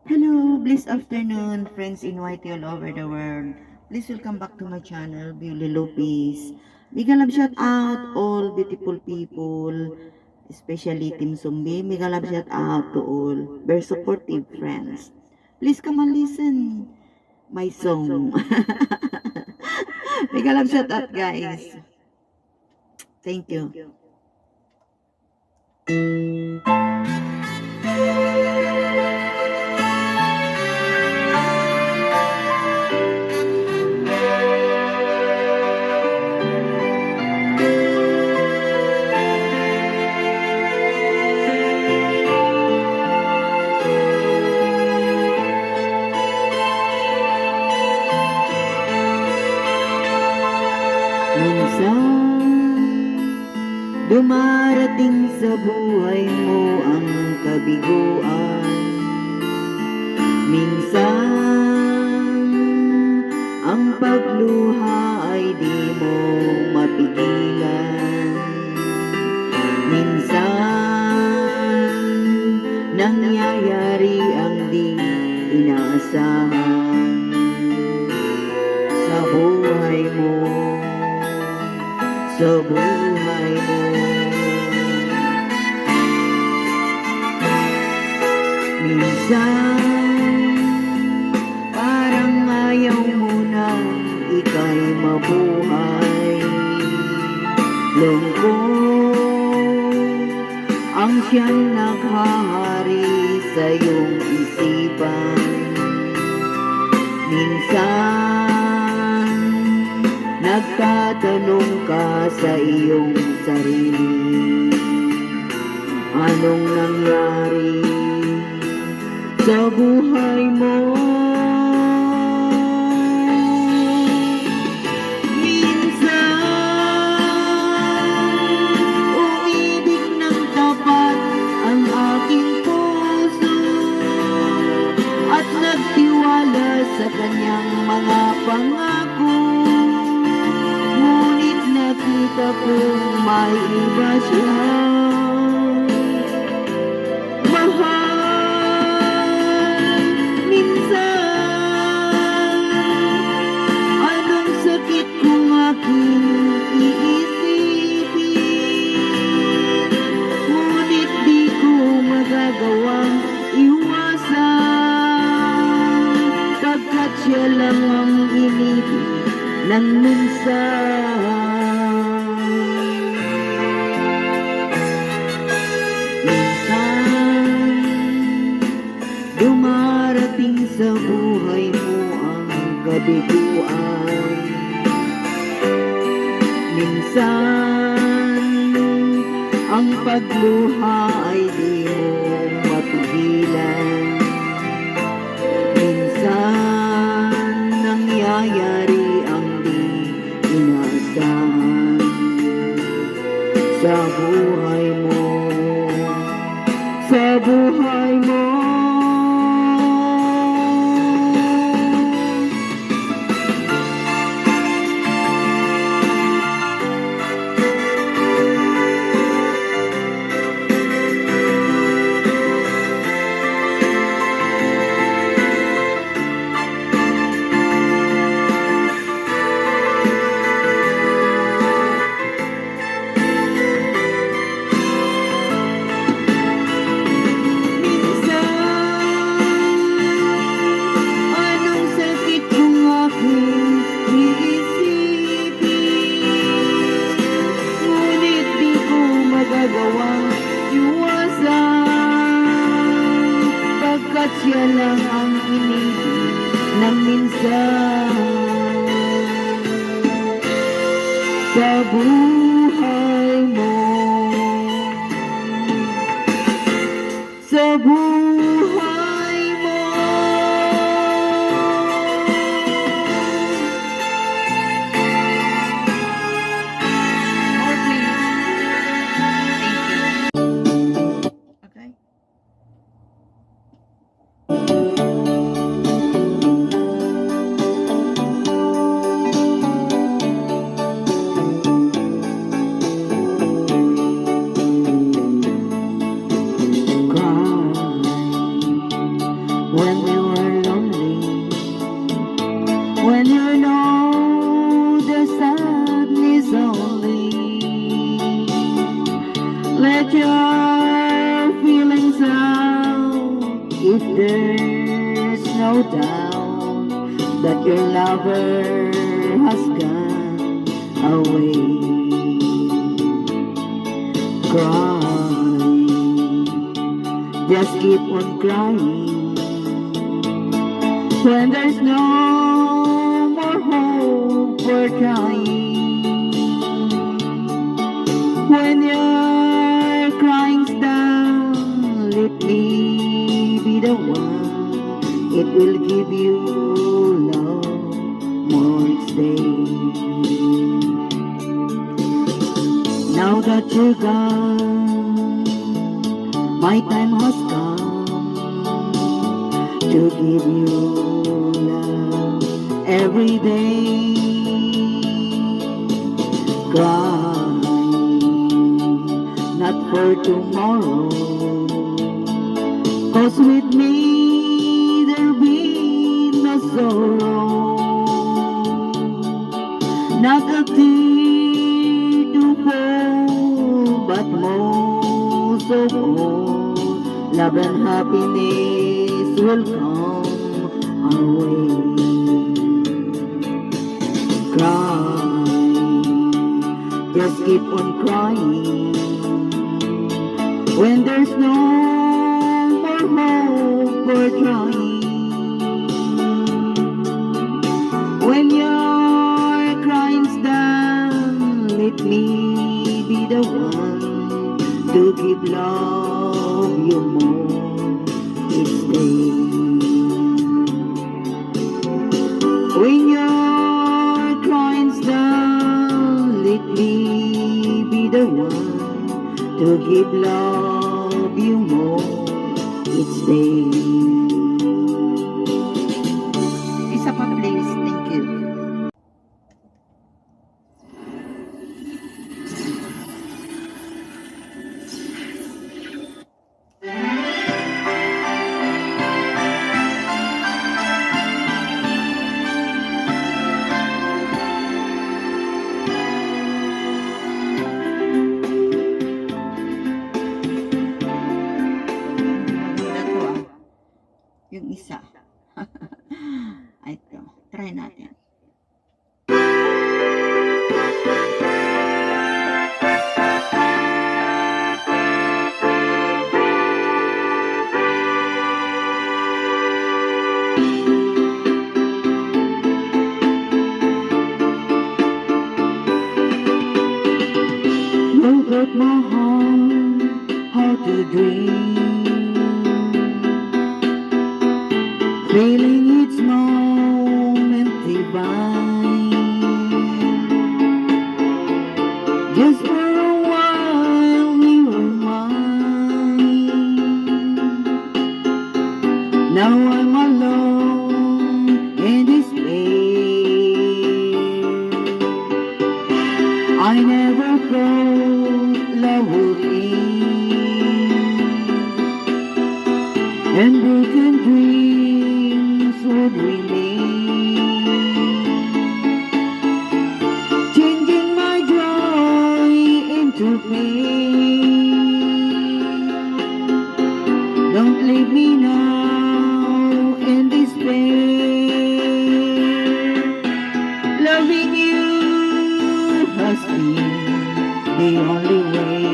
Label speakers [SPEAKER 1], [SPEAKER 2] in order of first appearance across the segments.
[SPEAKER 1] Hello, blessed afternoon, friends in YT all over the world. Please welcome back to my channel, Beauty Lopez. Mega love shout out all beautiful people, especially Team Zombie. Mega love shout out to all very supportive friends. Please come and listen my song. Mega love shout out, guys. Thank you. Minsan, dumarating sa buhay mo ang kabiguan. Minsan, ang pagluha ay di mo mapigilan. Minsan, nangyayari ang di inaasahan sa buhay mo. Sa buhay mo. Minsan, parang ayaw mo na ika'y mabuhay. Lungkot ang siyang naghahari sa iyong isipan. Minsan, nagtatanong ka sa iyong sarili, anong nangyari sa buhay mo? Minsan, umiibig ng tapat ang aking puso at nagtiwala sa kanyang mga pangako. Ngunit nakita kong may iba siya. Mahal, minsan, anong sakit kung aking iisipin? Ngunit di ko magagawang iwasan, pagkat siya lang ang inibig ng minsan. Minsan, dumarating sa buhay mo ang kabiguan. Minsan, ang pagluha ay di mo mapigilan. Minsan, nangyayari ang di inaasahan sa buhay mo, sa buhay mo. Siya lang ang inibig ng minsan sa buhay mo, sa buhay mo. Okay. Let your feelings out if there's no doubt that your lover has gone away. Cry, just keep on crying when there's no more hope for trying. When your crying's down, let me be the one. It will give you love more each day. Now that you're gone, my time has come to give you love every day. Cry, not for tomorrow, 'cause with me there'll be no sorrow. Not a tear to fall, but most of all, love and happiness will come our way. Cry, just keep on crying when there's no more hope for trying. When your crying's done, let me be the one to give love you more each day. When your crying's done, let me be the one to give love you more each day. Isa pa please, thank you. Yung isa. Ito, try natin. You broke my heart, how to dream, feeling each moment divine. Just for a while we were mine. Now I'm alone in despair. I never thought love would end, and broken dreams would remain, changing my joy into pain. Don't leave me now in despair. Loving you has been the only way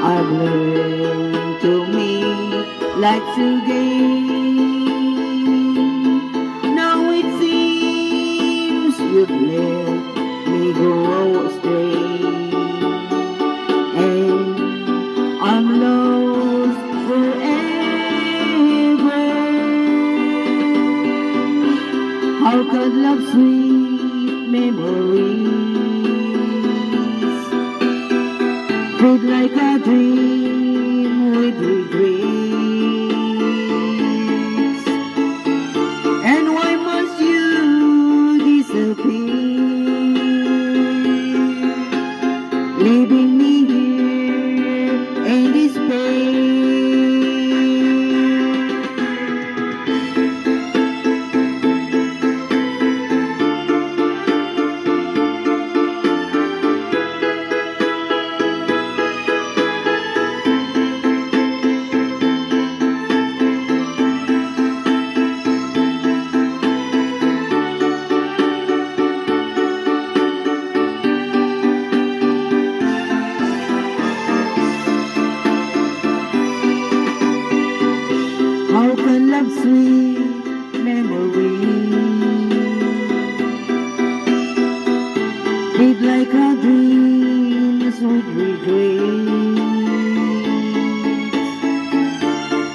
[SPEAKER 1] I've learned to make life today. Now it seems you've let me go astray, and I'm lost forever. How could love sweet memories fade like a dream with regrets? And why must you disappear, leaving me here in despair? of sweet memories. Fade like a dream, sweet regrets.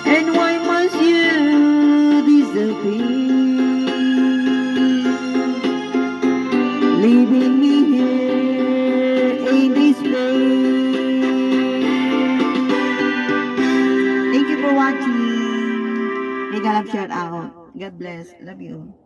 [SPEAKER 1] And why must you disappear, leaving me here in despair? Thank you for watching. Big love shout out. God bless. Love you.